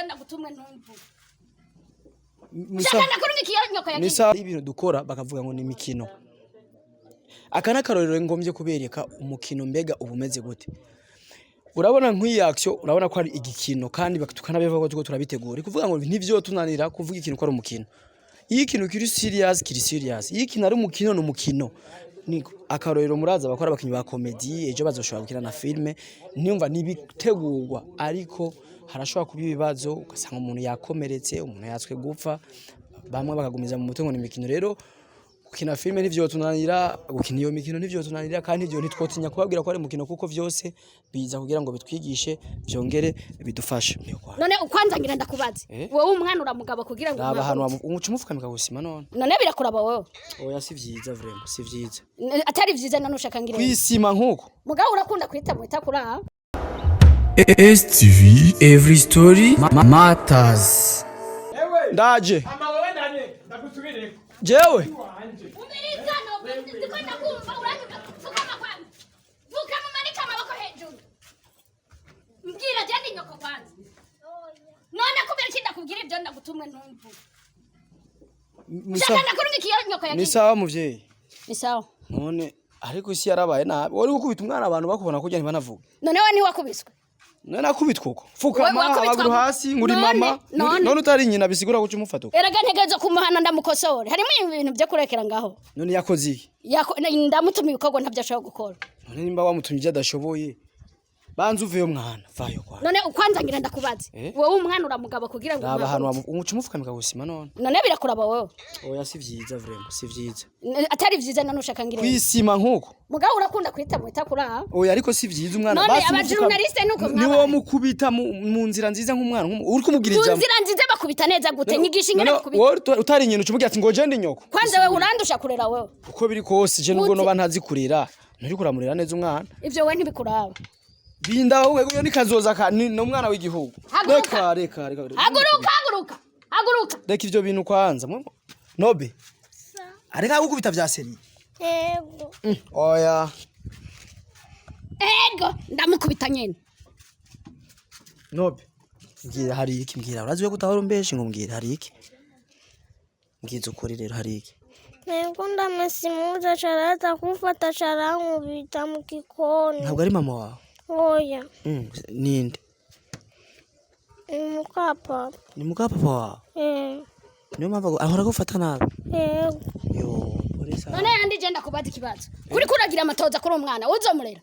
ndagutumwe ntumvu Shaka nakurungi kiyanyoko yagiye Nisa ibintu dukora bakavuga ngo ni imikino Akana karorero ngombye kubereka umukino mbega ubumeze gute Urabona nk'iyi action urabona ko ari igikino kandi tukanabivuga ko turabitegura kuvuga ngo ntivyo tunanira kuvuga ikintu ko ari umukino Iyi kintu kiri serious iyi kintu ari umukino no mukino niko akarorero muraza bakora abakinyi ba comedy ejo bazoshobora gukina na filme niyumva nibitegurwa ariko harashobora kuba ibibazo ugasanga umuntu yakomeretse umuntu yatswe gupfa bamwe bakagumiza mu mutungo n'imikino rero gukina filme ntivyo tunanira gukina iyo mikino ntivyo tunanira kandi ivyo ntitwotinya kubabwira ko ari mukino kuko vyose biza kugira ngo bitwigishe vyongere bidufashe none ukwanza ngira ndakubaze wowe umwana uramugaba kugira ngo ahantu umucumufukamika gusima none birakuraba wowe oya si vyiza vraiment si vyiza atari vyiza nanushaka ngira kwisima nkuko mugabo urakunda kwita mwita kura STV every story matters ndaje ama wewe ndane ndagusubireko jewe umirizano ndiko ndakumva uranyuka fukama kwanza fukama manika amaboko hejuru mbwira jandi nyoko kwanza none kubera kinda kubwira ibyo ndagutumwe ntumvu Shaka nakurungi kiyanyoko yagiye ni sawa muvyeyi ni sawa none ariko isi yarabaye nabi wari gukubita umwana abantu bakubona kujya ntibanavuga none we ni wakubiswe none akubitwa uko fukama abaguru hasi nguri mama none utari nyina bisigura ko umufata erega ntegezo kumuhana ndamukosore harimo ibintu byo kurekera ngaho none yakoze ndamutumye ibikorwa ntabyo ashaka gukora none nimba wamutumye adashoboye banza uveyo mwana vayo kwa none ukwanza ngira ndakubaze wowe umwana uramugaba kugira ngo ahantu umucumufukamika gusima none birakuraba wowe oya si vyiza vraiment si vyiza atari vyiza nanushaka ngira kwisima nkuko mugabo urakunda kwita mwita kura oya ariko si vyiza umwana basi aba journaliste nuko ni wo mukubita mu nzira nziza nk'umwana uri kumubwira ijambo mu nzira nziza bakubita neza gute nyigisha ingene bakubita wowe utari nyina ucumugira ati ngo je ndi nyoko kwanza wewe urandusha kurera wewe uko biri kose je nubwo no bantazi kurera nturi kuramurera neza umwana ivyo we ntibikuraba Binda wowe uyo ni kazoza ka no mwana w'igihugu reka haguruka reka ivyo bintu kwanza nobe areka gukubita vya seri Ego oya ego ndamukubita nyene nobe ngira hari iki mbwira uraziwe gutahora umbeshi ngo mbwira hari iki ngize ukuri rero hari iki Ego ndamesimuza charaza kumfata charankubita mu gikoni ntabwo ari mama wawe Oya ninde Mukapa ni mukapa wawe niyo mpamvu ahora gufata nabi Ego yo polisi none yandi je ndakubaza ikibazo kuri kuragira amatoza kuri umwana uzomurera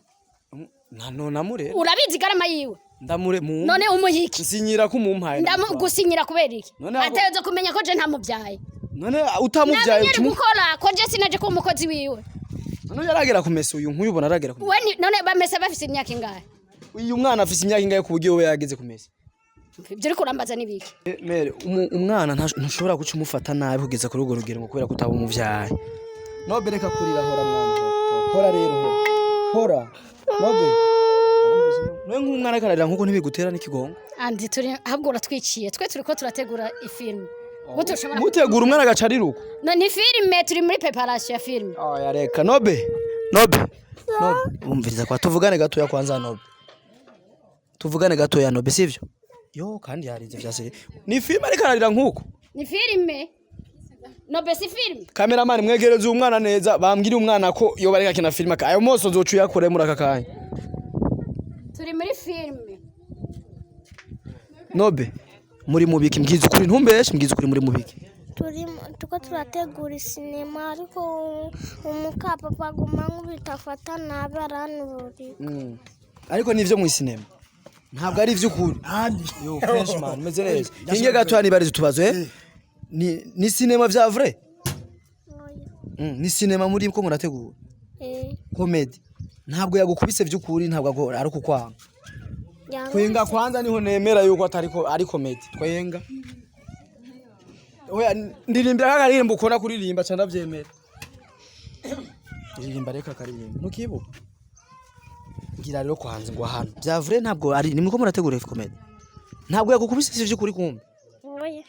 namure urabizi garama yiwe ndamure mu none umuhiki nsinyira ko umumpaye ndamugusinyira kubera iki ateza kumenya ko je ntamubyaye none utamubyaye gukora ko je sinaje ko umukozi wiwe none yaragera kumesa uyu nkuyu ubona aragera kumesa none bamesa bafise imyaka ingahe uyu mwana afise imyaka ingahe kuburyo we yageze kumesa ibyo uri kurambaza nibiki mere umwana ntushobora guca umufata nabi kugeza kuri urwo rugero ngo kubera kutaba umuvyaye nobe reka kurira hora mwana hora rero hora nobe none nk'umwana akararira nkuko ntibigutera n'ikigongo andi turi ahubwo uratwiciye twe turiko turategura ifilm mutegura umwana agacariruko none filme turi muri preparation ya film oya reka nobe umviriza kwa tuvugane gato ya kwanza nobe tuvugane gato ya nobe sivyo yo kandi yarize vyase ni film ari kararira nkuko ni filme nobe si film cameraman mwegereze umwana neza bambwira umwana ko yo bareka kina film ayo moso zocu yakore muri aka kanya turi muri filme nobe muri mubiki mbwiza ukuri ntumbeshe mbwiza ukuri muri mubiki tuko turategura sinema ariko umukapa paguma nkubitafata nabi aranururi ariko nivyo mu sinema ntabwo ari ivy'ukuri yo freshman meze neza hinge gato yanibarize tubazo ni sinema vya vrai ni sinema muri ko murategura comedy ntabwo yagukubise vy'ukuri ntabwo ari kukwanga twenga kwanza niho nemera yuko ari comedy twenga oya ndirimbira kakaririmba ukora kuririmba cyane ndavyemera ndirimba reka karirimba nukibuka ngira rero kwanza ngo hano bya vrai ntabwo ari nimwe ko murategura comedy ntabwo yagukubise sivyo kuri kumbe oya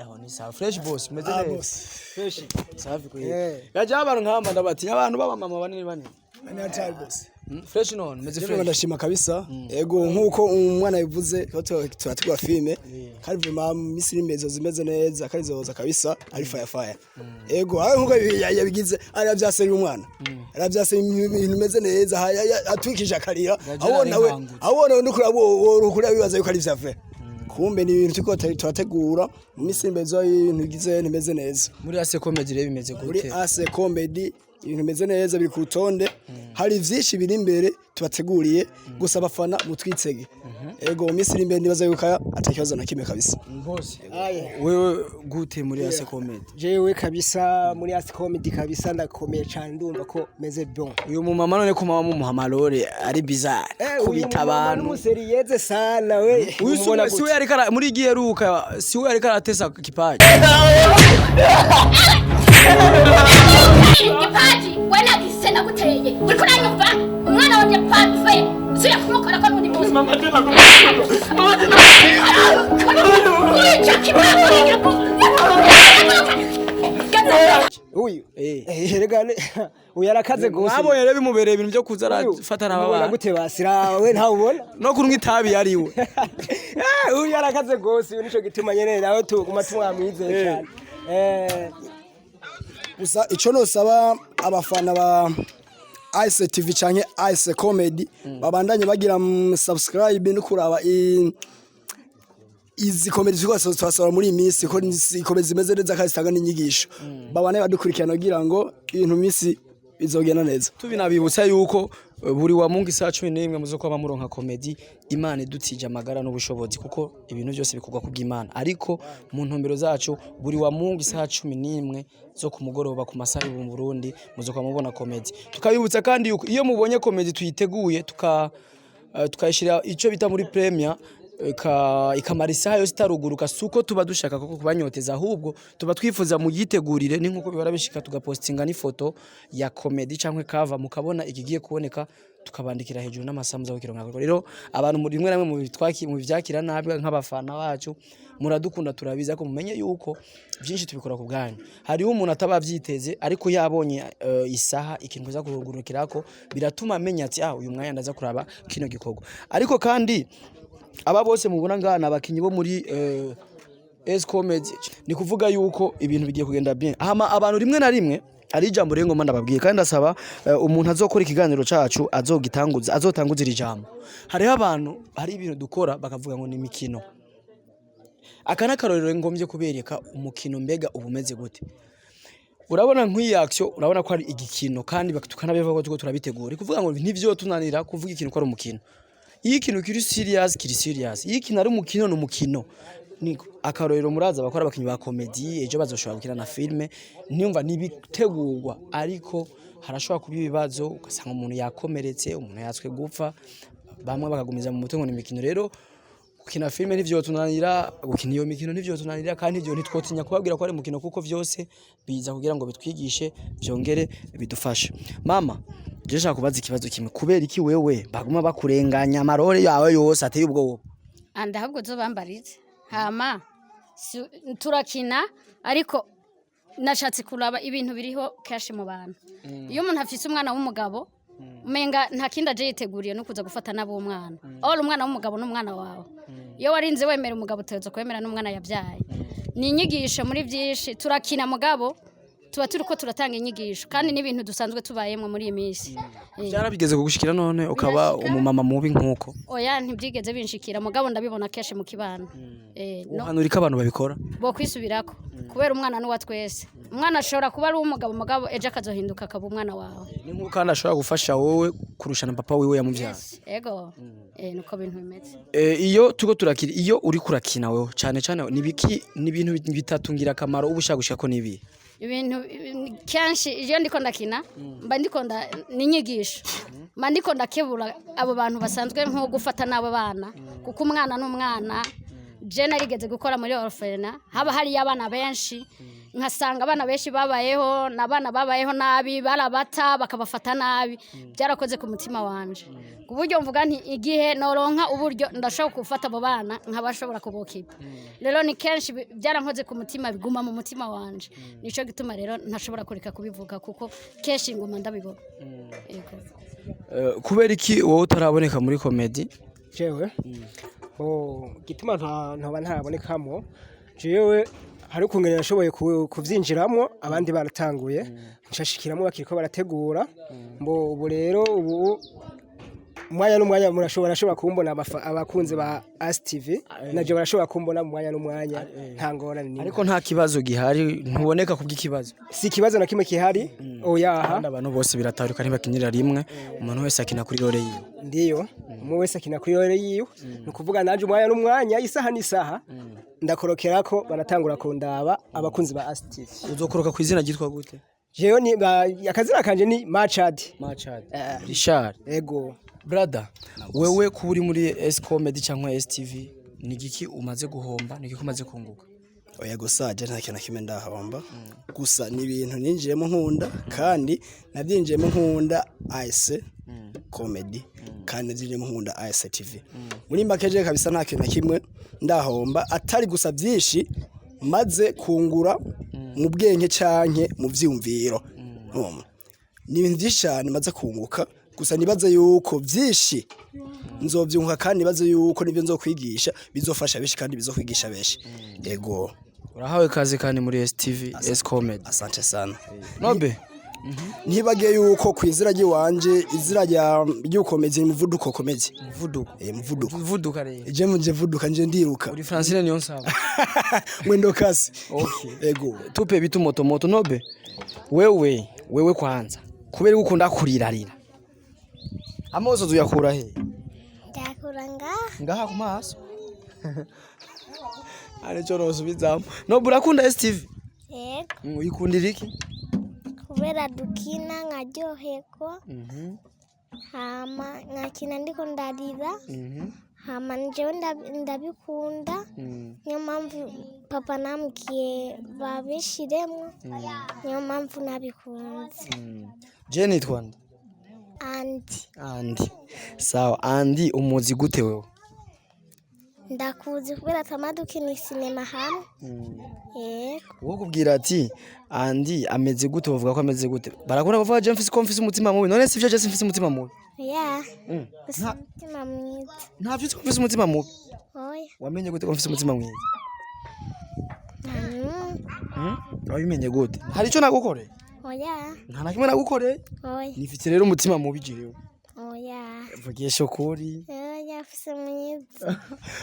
aho ni sa fresh boss meze neza fresh safi ko yaje abantu nkamba ndabatinya abantu baba mama banini banini Mani atari boss Fresh none meze fresh. Ndashima kabisa. Ego nkuko umwana yavuze turategura filme. Kandi vuma misiri mezo zimeze neza kandi zoza kabisa ari fire. Ego aho nkuko yabigize aravyase umwana. Aravyase ibintu meze neza atwikije akarira. Abona ndukura bibaza yuko ari vya kumbe ni ibintu tuko turategura mu misiri mezo ibintu bigize nimeze neza. Muri ase comedy rebe bimeze gute? Muri ase comedy ibintu bimeze neza biri ku rutonde hari vyinshi biri imbere tubateguriye gusa abafana mutwitsege ego Misiri imbere nibaza yuko atakibazo na kimwe kabisa bose wewe gute muri ase comedy jewe kabisa muri ase comedy kabisa ndakomeye cyane ndumva ko meze bon uyu mu mama none ko mama mu muhamalore ari bizarre kubita abantu umuserieze sana we uyu si we yari kara muri giheruka si we yari karatesa kipaji Ipaji wena gisena guteye uri kuranyumva umwana wanje pamfe suya kumukora ko nundi munsi mama tena uyu regane uyarakaze gose mwabo yare bimubereye ibintu byo kuza arafata nababa gute basira we nta ubona no kurumwa itabi yariwe uyu yarakaze gose nico gituma nyene nawe tuguma tumwamwizeye cyane gusa ico no saba abafana ba Ice TV canke Ice Comedy babandanye bagira subscribe no kuraba izi comedy zose twasora muri imisi ko ikomeza zimeze neza kandi zitanga n'inyigisho babane badukurikirana kugira ngo ibintu misi bizogenda neza tubinabibutsa yuko buri wa Mungu saa 11 muzo kwa bamuronka comedy Imana idutije amagara n'ubushobozi kuko ibintu byose bikugwa kubw'Imana ariko mu ntumbero zacu buri wa Mungu saa 11 zo kumugoroba ku masaha y'u Burundi muzo kwa mubona comedy tukabibutsa kandi yuko iyo mubonye comedy tuyiteguye tukayishira ico bita muri premier ikamarisa yose taruguruka suko tuba dushaka ko kubanyoteza ahubwo tuba twifuza mu yitegurire ni nkuko bibara bishika tugapostinga ni foto ya comedy cankwe cover mukabona igigiye kuboneka tukabandikira hejuru n'amasamu kironka rero abantu muri rimwe namwe mu byakira nabi nk'abafana bacu muradukunda turabiza ko mumenye yuko byinshi tubikora ku bwanyu hariho umuntu atabavyiteze ariko yabonye isaha ikintu za kurugurukirako biratuma amenya ati uyu mwanya ndaza kuraba kino gikorwa ariko kandi aba bose mubona ngana abakinyi bo muri S comedy ni kuvuga yuko ibintu bigiye kugenda bien ahama abantu rimwe na rimwe ari ijambo rengo manda babwiye kandi asaba umuntu azokora ikiganiro cacu azotanguza iri jambo hariho abantu hari ibintu dukora bakavuga ngo ni imikino akana karorero ngombye kubereka umukino mbega ubumeze gute urabona nk'iyi action urabona ko ari igikino kandi tukanabeva ko turabitegura kuvuga ngo ntivyo tunanira kuvuga ikintu ko ari umukino iyi kintu kiri serious iyi kintu ari umukino no mukino niko akarorero muraza bakora abakinyi ba comedy ejo bazoshobora gukina na filme niyumva nibitegurwa ariko harashobora kuba ibibazo ugasanga umuntu yakomeretse umuntu yatswe gupfa bamwe bakagumiza mu mutungo n'imikino rero gukina filme nivyo tunanira gukina iyo mikino nivyo tunanira kandi ivyo ntitwotinya kubabwira ko ari mukino kuko vyose biza kugira ngo bitwigishe vyongere bidufashe mama Jesha kubaza ikibazo kimwe kubera iki wewe baguma bakurenganya amarore yawe yose ateye ubwoba anda ahubwo zo bambarize hama turakina ariko nashatse kuraba ibintu biriho cash mu bantu iyo umuntu afise umwana w'umugabo umenga nta kindi aje yiteguriye no kuza gufata nabo umwana all umwana w'umugabo n'umwana wawe iyo warinze wemera umugabo tezo kwemera n'umwana yabyaye ni inyigisho muri byinshi turakina mugabo tuba turiko turatanga inyigisho kandi n'ibintu dusanzwe tubayemwe muri iyi minsi byarabigeze kugushikira none ukaba umumama mubi nkuko oya ntibyigeze binshikira mugabo ndabibona keshe mu kibano hano uriko abantu babikora bo kwisubirako kubera umwana n'uwa twese umwana ashobora kuba ari umugabo mugabo ejo akazohinduka akaba umwana wawe ni nkuko kandi ashobora gufasha wowe kurushana papa wiwe yamuvyaye ego nuko bintu bimeze iyo tuko turakira iyo uri kurakina wewe cyane nibiki nibintu bitatungira akamaro ubushaka ko nibi ibintu kenshi iyo ndiko ndakina mba ndikonda ninyigisho mba ndikonda kebura abo bantu basanzwe nko gufata nabo bana kuko umwana n'umwana je narigeze gukora muri orphelina haba hari abana benshi nkasanga abana benshi babayeho n'abana babayeho nabi barabata bakabafata nabi byarakoze ku mutima wanje ku buryo mvuga nti igihe noronka uburyo ndashobora gufata abo bana nkabashobora kubokipa rero ni kenshi byarankoze ku mutima biguma mu mutima wanje nico gituma rero ntashobora kureka kubivuga kuko kenshi nguma ndabibona kubera iki wowe utaraboneka muri comedy jewe gituma ntaba ntabonekamo jewe hari ukungene nashoboye kuvyinjiramo abandi baratanguye nshashikiramo bakiriko barategura mbo ubu rero ubu umwanya n'umwanya murashobora kumbona abakunze ba ASTV naje barashobora kumbona mu mwanya n'umwanya nta ngorane ni ariko nta kibazo gihari ntuboneka kubw'ikibazo si kibazo na kimwe kihari oya abantu bose birataruka ntibakinyira rimwe umuntu wese akina kuri role yiwe ndiyo umuntu wese akina kuri role yiwe nukuvuga naje umwanya n'umwanya isaha n'isaha ndakorokera ko baratangura kundaba abakunzi ba ASTV uzokoroka ku izina gitwa gute jewe ni akazina kanje ni Machad Richard ego brother wewe kuburi muri S Comedy cyangwa STV ni giki umaze guhomba ni giki umaze kunguka oya gusa je nta kintu kimwe ndahomba gusa ni ibintu ninjiyemo nkunda kandi nabyinjiyemo nkunda AS Comedy kandi nabyinjiyemo nkunda AS TV muri mbakeje kabisa nta kintu kimwe ndahomba atari gusa byinshi maze kungura mu bwenge cyanke mu vyumviro ni ibintu byinshi maze kunguka gusa nibaze yuko byinshi nzovyunguka kandi nibaze yuko nibyo nzokwigisha bizofasha benshi kandi bizokwigisha benshi yego urahawe kazi kandi muri STV S Comedy asante sana nobe ntibagiye yuko kwizira giwanje izira rya ryukomeze umuvuduko komeze muvuduka rero je muje vuduka nje ndiruka uri Francine niyo nsaba mwendo kasi okay yego tupe bitu moto nobe wewe kwanza kubera gukunda kurirarira amozo tuyakura he ndakura ngaha ku maso ari cyo rozubizamo no burakunda STV yego uyikundira iki kubera dukina nkaryoherwa hama nkakina ndiko ndarira hama njewe ndabikunda niyo mpamvu papa namubwiye babishiremo niyo mpamvu nabikunze je nitwa nde Andi sawa Andi umuzi gute wewe ndakuzi kubera tamadukina sinema hamwe yego wo kubwira ati Andi ameze gute bavuga ko ameze gute barakunda kuvuga je mfise ko mfise umutima mubi none sivyo je mfise umutima mubi ya umutima mwiza ntavyo mfise umutima mubi oya wamenye gute ko mfise umutima mwiza wabimenye gute hari ico nagukore oya nta nakimwe nagukore oya nifite rero umutima mubi jewe oya vugisha ukuri oya fise mwiza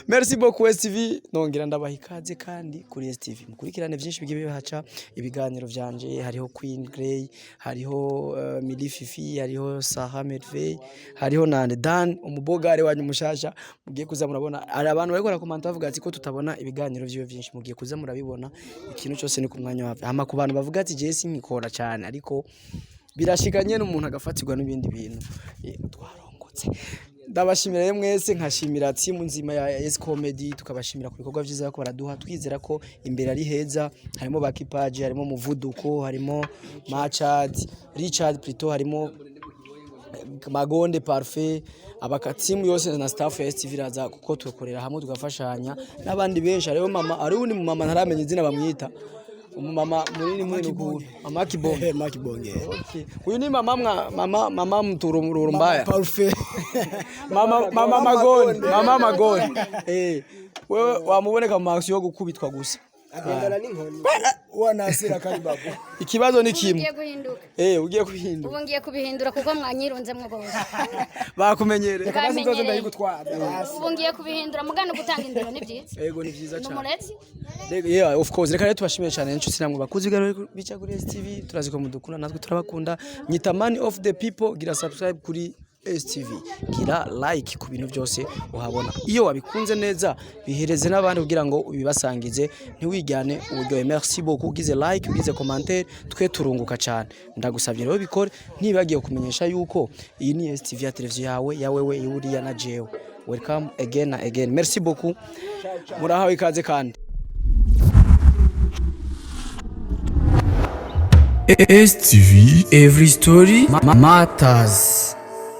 merci beaucoup STV nongera ndabaha ikaze kandi kuri STV mukurikirane byinshi bigiye bihaca ibiganiro vyanje hariho Queen Grey hariho Mili Fifi hariho Saha Medvey hariho nande Dan umubogare wanyu mushasha mugiye kuza murabona ari abantu bariko barakomanta bavuga ati ko tutabona ibiganiro vyo byinshi mugiye kuza murabibona ikintu cyose ni ku mwanya wawe hama ku bantu bavuga ati je sinkikora cyane ariko birashikanye n'umuntu agafatirwa n'ibindi bintu twarongotse ndabashimira mwese nkashimira team nzima ya S Comedy tukabashimira ku bikorwa byiza bako baraduha twizera ko imbere ari heza harimo bakipaje harimo muvuduko harimo Machad Richard Prito harimo Magonde Parfait abakatimu yose na staff ya STV raza kuko tukorera hamwe tugafashanya n'abandi benshi ariho mama ari undi mu mama ntaramenye izina bamwita umumama munini mwene amakibonge okay uyu ni mama mturumuru mbaya Parfait mama Magonde wewe wamuboneka mu maso yo gukubitwa gusa agendana n'inkoni wanasira kandi babu ikibazo ni kimwe ugiye kuhindura ubu ngiye kubihindura kuko mwanyirunzemwe bose bakumenyere kandi ndoze ndayigutwara ubu ngiye kubihindura mugana gutanga indero ni byiza yego ni byiza cyane numuretse yeah of course reka rero tubashimiye cyane inshuti namwe bakuzi biganiro bica kuri STV turaziko mudukunda natwe turabakunda nyita man of the people gira subscribe kuri STV gira like ku bintu byose uhabona iyo wabikunze neza bihereze n'abandi kugira ngo ubibasangize ntiwijyane uburyo merci beaucoup ugize like ugize commentaire twe turunguka cyane ndagusabye rero bikore ntibagiye kumenyesha yuko iyi ni STV ya televiziyo yawe we yuriya na jewe welcome again merci beaucoup murahawe ikaze kandi STV, every story matters.